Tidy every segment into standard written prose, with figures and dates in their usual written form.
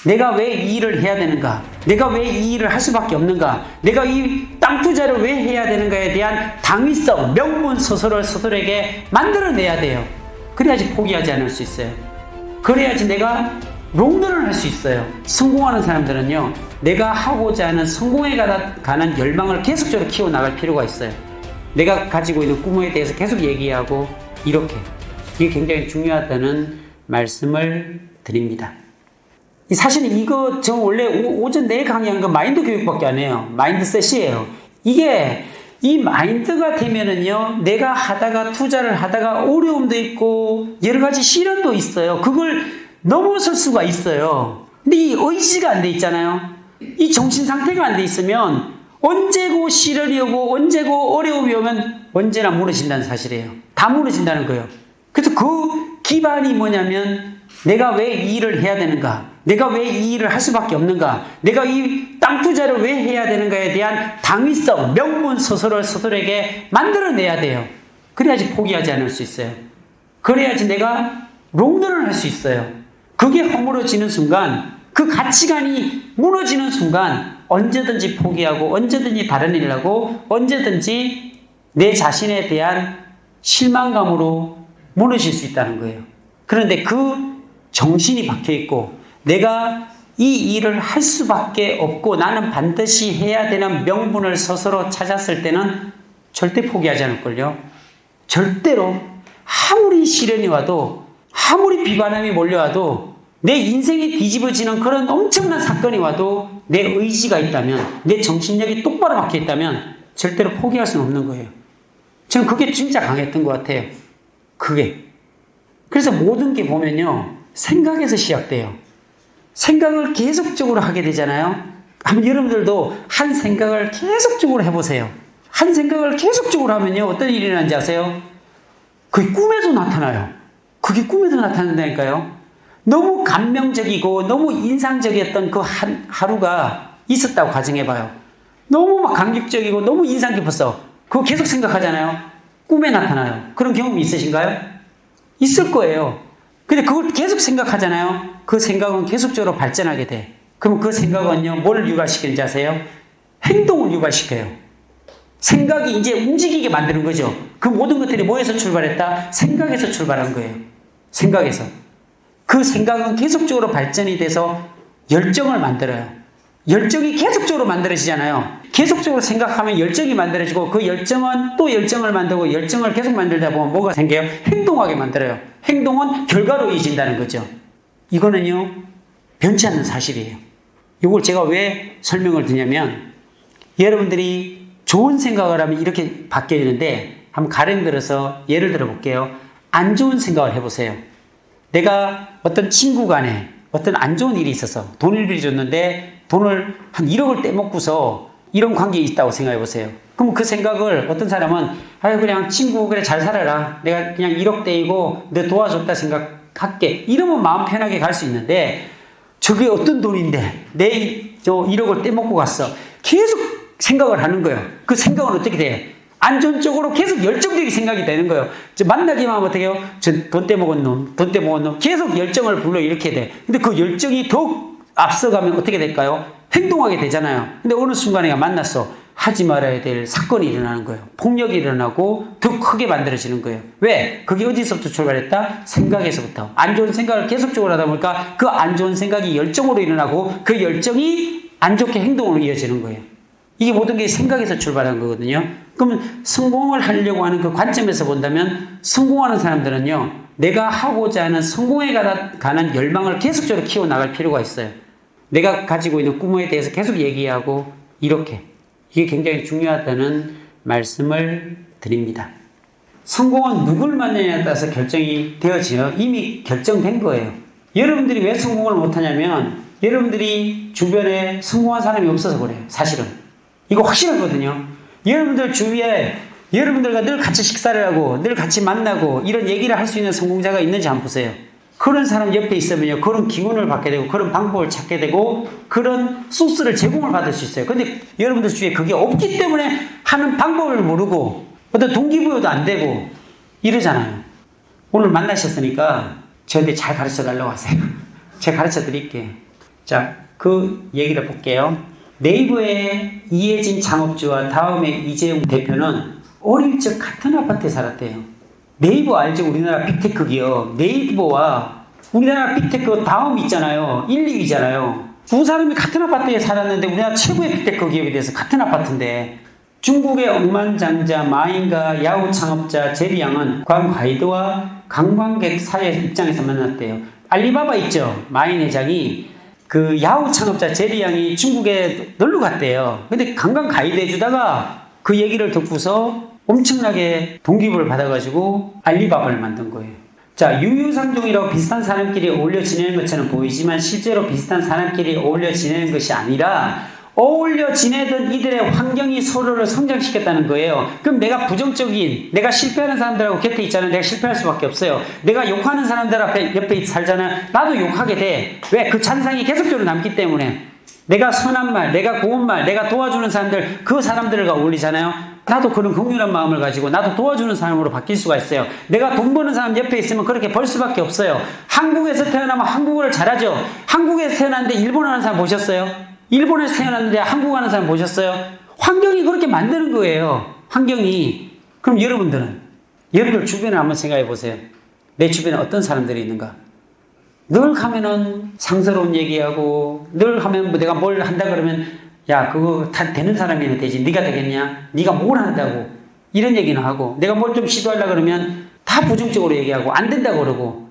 내가 왜 이 일을 해야 되는가? 내가 왜 이 일을 할 수밖에 없는가? 내가 이 땅 투자를 왜 해야 되는가에 대한 당위성, 명분 서술을 스스로에게 만들어내야 돼요. 그래야지 포기하지 않을 수 있어요. 그래야지 내가 롱런을 할 수 있어요. 성공하는 사람들은요, 내가 하고자 하는 성공에 관한 열망을 계속적으로 키워나갈 필요가 있어요. 내가 가지고 있는 꿈에 대해서 계속 얘기하고 이렇게. 이게 굉장히 중요하다는 말씀을 드립니다. 사실 이거 저 원래 오전 내일 강의한 거 마인드 교육밖에 안 해요. 마인드셋이에요. 이게 이 마인드가 되면은요, 내가 하다가 투자를 하다가 어려움도 있고 여러 가지 시련도 있어요. 그걸 넘어설 수가 있어요. 근데 이 의지가 안 돼 있잖아요. 이 정신 상태가 안 돼 있으면 언제고 시련이 오고 언제고 어려움이 오면 언제나 무너진다는 사실이에요. 다 무너진다는 거예요. 그래서 그 기반이 뭐냐면 내가 왜 이 일을 해야 되는가? 내가 왜 이 일을 할 수밖에 없는가? 내가 이 땅 투자를 왜 해야 되는가에 대한 당위성, 명분 서술을 스스로에게 만들어내야 돼요. 그래야지 포기하지 않을 수 있어요. 그래야지 내가 롱런을 할 수 있어요. 그게 허물어지는 순간, 그 가치관이 무너지는 순간 언제든지 포기하고 언제든지 다른 일을 하고 언제든지 내 자신에 대한 실망감으로 무너질 수 있다는 거예요. 그런데 그 정신이 박혀있고 내가 이 일을 할 수밖에 없고 나는 반드시 해야 되는 명분을 스스로 찾았을 때는 절대 포기하지 않을걸요. 절대로 아무리 시련이 와도 아무리 비바람이 몰려와도 내 인생이 뒤집어지는 그런 엄청난 사건이 와도 내 의지가 있다면 내 정신력이 똑바로 박혀있다면 절대로 포기할 수는 없는 거예요. 저는 그게 진짜 강했던 것 같아요. 그게. 그래서 모든 게 보면요, 생각에서 시작돼요. 생각을 계속적으로 하게 되잖아요. 한번 여러분들도 한 생각을 계속적으로 해보세요. 한 생각을 계속적으로 하면요, 어떤 일이 일어나는지 아세요? 그게 꿈에도 나타나요. 그게 꿈에도 나타난다니까요. 너무 감명적이고 너무 인상적이었던 그 하루가 있었다고 가정해봐요. 너무 막 감격적이고 너무 인상 깊었어. 그거 계속 생각하잖아요. 꿈에 나타나요. 그런 경험이 있으신가요? 있을 거예요. 근데 그걸 계속 생각하잖아요. 그 생각은 계속적으로 발전하게 돼. 그럼 그 생각은요, 뭘 유발시키는지 아세요? 행동을 유발시켜요. 생각이 이제 움직이게 만드는 거죠. 그 모든 것들이 뭐에서 출발했다? 생각에서 출발한 거예요. 생각에서. 그 생각은 계속적으로 발전이 돼서 열정을 만들어요. 열정이 계속적으로 만들어지잖아요. 계속적으로 생각하면 열정이 만들어지고 그 열정은 또 열정을 만들고 열정을 계속 만들다 보면 뭐가 생겨요? 행동하게 만들어요. 행동은 결과로 이어진다는 거죠. 이거는요, 변치 않는 사실이에요. 이걸 제가 왜 설명을 드냐면 여러분들이 좋은 생각을 하면 이렇게 바뀌어지는데 한번 가령 들어서 예를 들어 볼게요. 안 좋은 생각을 해보세요. 내가 어떤 친구 간에 어떤 안 좋은 일이 있어서 돈을 빌려줬는데 돈을 한 1억을 떼먹고서 이런 관계에 있다고 생각해 보세요. 그럼 그 생각을 어떤 사람은 그냥 친구 그래 잘 살아라. 내가 그냥 1억 떼이고 너 도와줬다 생각할게. 이러면 마음 편하게 갈 수 있는데 저게 어떤 돈인데 내 저 1억을 떼먹고 갔어. 계속 생각을 하는 거예요. 그 생각은 어떻게 돼? 안 좋은 쪽으로 계속 열정적인 생각이 되는 거예요. 만나기만 하면 어떻게 해요? 저 돈 떼먹은 놈, 돈 떼먹은 놈. 계속 열정을 불러일으켜야 돼. 근데 그 열정이 더욱 앞서가면 어떻게 될까요? 행동하게 되잖아요. 근데 어느 순간에 만났어. 하지 말아야 될 사건이 일어나는 거예요. 폭력이 일어나고 더 크게 만들어지는 거예요. 왜? 그게 어디서부터 출발했다? 생각에서부터. 안 좋은 생각을 계속적으로 하다 보니까 그 안 좋은 생각이 열정으로 일어나고 그 열정이 안 좋게 행동으로 이어지는 거예요. 이게 모든 게 생각에서 출발한 거거든요. 그러면 성공을 하려고 하는 그 관점에서 본다면 성공하는 사람들은요, 내가 하고자 하는 성공에 관한 열망을 계속적으로 키워나갈 필요가 있어요. 내가 가지고 있는 꿈에 대해서 계속 얘기하고 이렇게. 이게 굉장히 중요하다는 말씀을 드립니다. 성공은 누굴 만나냐에 따라서 결정이 되어지요. 이미 결정된 거예요. 여러분들이 왜 성공을 못하냐면 여러분들이 주변에 성공한 사람이 없어서 그래요. 사실은. 이거 확실하거든요. 여러분들 주위에 여러분들과 늘 같이 식사를 하고 늘 같이 만나고 이런 얘기를 할 수 있는 성공자가 있는지 한번 보세요. 그런 사람 옆에 있으면요, 그런 기운을 받게 되고 그런 방법을 찾게 되고 그런 소스를 제공을 받을 수 있어요. 근데 여러분들 주위에 그게 없기 때문에 하는 방법을 모르고 어떤 동기부여도 안 되고 이러잖아요. 오늘 만나셨으니까 저한테 잘 가르쳐 달라고 하세요. 제가 가르쳐 드릴게. 자, 그 얘기를 볼게요. 네이버의 이혜진 창업주와 다음의 이재용 대표는 어릴 적 같은 아파트에 살았대요. 네이버 알죠? 우리나라 빅테크 기업. 네이버와 우리나라 빅테크 다음 있잖아요. 1, 2위잖아요. 두 사람이 같은 아파트에 살았는데 우리나라 최고의 빅테크 기업에 대해서 같은 아파트인데 중국의 억만장자 마인과 야후 창업자 제리양은 관가이드와 관광객 사회 입장에서 만났대요. 알리바바 있죠? 마인 회장이 그 야후 창업자 제리양이 중국에 놀러 갔대요. 근데 관광 가이드 해주다가 그 얘기를 듣고서 엄청나게 동기부여를 받아가지고 알리바바를 만든 거예요. 자, 유유상종이라고 비슷한 사람끼리 어울려 지내는 것처럼 보이지만 실제로 비슷한 사람끼리 어울려 지내는 것이 아니라 어울려 지내던 이들의 환경이 서로를 성장시켰다는 거예요. 그럼 내가 부정적인, 내가 실패하는 사람들하고 곁에 있잖아요. 내가 실패할 수밖에 없어요. 내가 욕하는 사람들 옆에 살잖아요. 나도 욕하게 돼. 왜? 그 잔상이 계속적으로 남기 때문에. 내가 선한 말, 내가 고운 말, 내가 도와주는 사람들, 그 사람들과 어울리잖아요. 나도 그런 긍휼한 마음을 가지고 나도 도와주는 사람으로 바뀔 수가 있어요. 내가 돈 버는 사람 옆에 있으면 그렇게 벌 수밖에 없어요. 한국에서 태어나면 한국어를 잘하죠. 한국에서 태어났는데 일본어 하는 사람 보셨어요? 일본에서 태어났는데 한국어 하는 사람 보셨어요? 환경이 그렇게 만드는 거예요. 환경이. 그럼 여러분들 주변에 한번 생각해 보세요. 내 주변에 어떤 사람들이 있는가? 늘 가면은 상스러운 얘기하고 늘 하면 뭐 내가 뭘 한다 그러면 야 그거 다 되는 사람이면 되지 네가 되겠냐? 네가 뭘 한다고 이런 얘기는 하고 내가 뭘 좀 시도하려고 그러면 다 부정적으로 얘기하고 안 된다고 그러고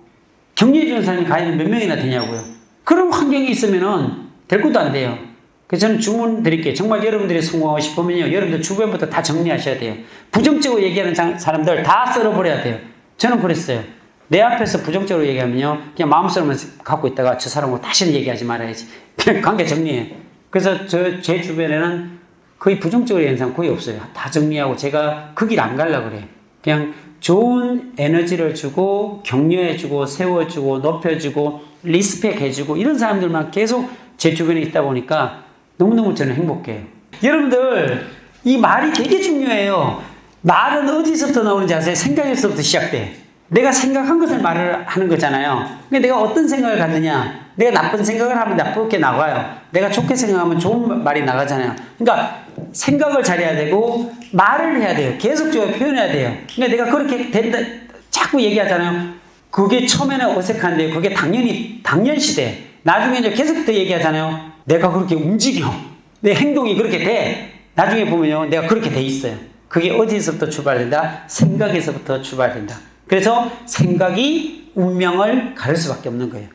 격려해 주는 사람이 과연 몇 명이나 되냐고요. 그런 환경이 있으면은 될 것도 안 돼요. 그래서 저는 주문 드릴게요. 정말 여러분들이 성공하고 싶으면요. 여러분들 주변부터 다 정리하셔야 돼요. 부정적으로 얘기하는 사람들 다 썰어버려야 돼요. 저는 그랬어요. 내 앞에서 부정적으로 얘기하면요. 그냥 마음속으로만 갖고 있다가 저 사람하고 다시는 얘기하지 말아야지. 그냥 관계 정리해. 그래서 제 주변에는 거의 부정적으로 얘기하는 사람 거의 없어요. 다 정리하고 제가 그 길 안 가려고 그래요. 그냥 좋은 에너지를 주고 격려해주고 세워주고 높여주고 리스펙해주고 이런 사람들만 계속 제 주변에 있다 보니까 너무너무 저는 행복해요. 여러분들 이 말이 되게 중요해요. 말은 어디서부터 나오는지 아세요? 생각에서부터 시작돼. 내가 생각한 것을 말을 하는 거잖아요. 근데 내가 어떤 생각을 갖느냐? 내가 나쁜 생각을 하면 나쁘게 나가요. 내가 좋게 생각하면 좋은 말이 나가잖아요. 그러니까 생각을 잘해야 되고 말을 해야 돼요. 계속적으로 표현해야 돼요. 그러니까 내가 그렇게 된다 자꾸 얘기하잖아요. 그게 처음에는 어색한데 그게 당연시돼. 나중에 이제 계속 더 얘기하잖아요. 내가 그렇게 움직여. 내 행동이 그렇게 돼. 나중에 보면요. 내가 그렇게 돼 있어요. 그게 어디서부터 출발된다? 생각에서부터 출발된다. 그래서 생각이 운명을 가를 수밖에 없는 거예요.